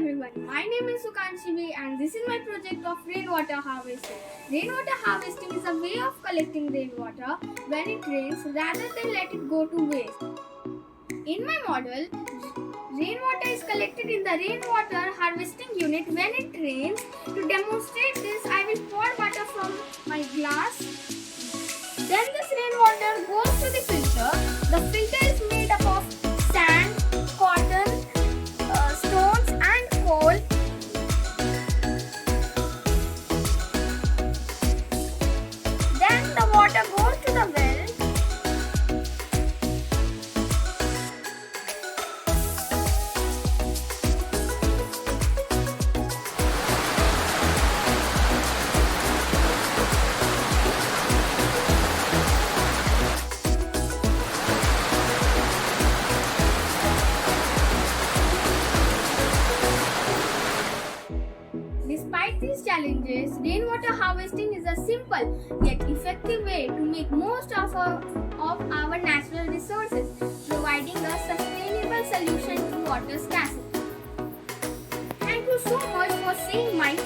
everyone, my name is Sukanshi B and this is my project of rainwater harvesting. Rainwater harvesting is a way of collecting rainwater when it rains rather than let it go to waste. In my model, rainwater is collected in the rainwater harvesting unit when it rains. To demonstrate this, I will pour water from my glass. Then this rainwater goes to the filter. The filter is made up of sand, cotton, stones and coal. Then the water goes to the well. Despite these challenges, rainwater harvesting is a simple yet effective way to make most of our natural resources, providing a sustainable solution to water scarcity. Thank you so much for seeing my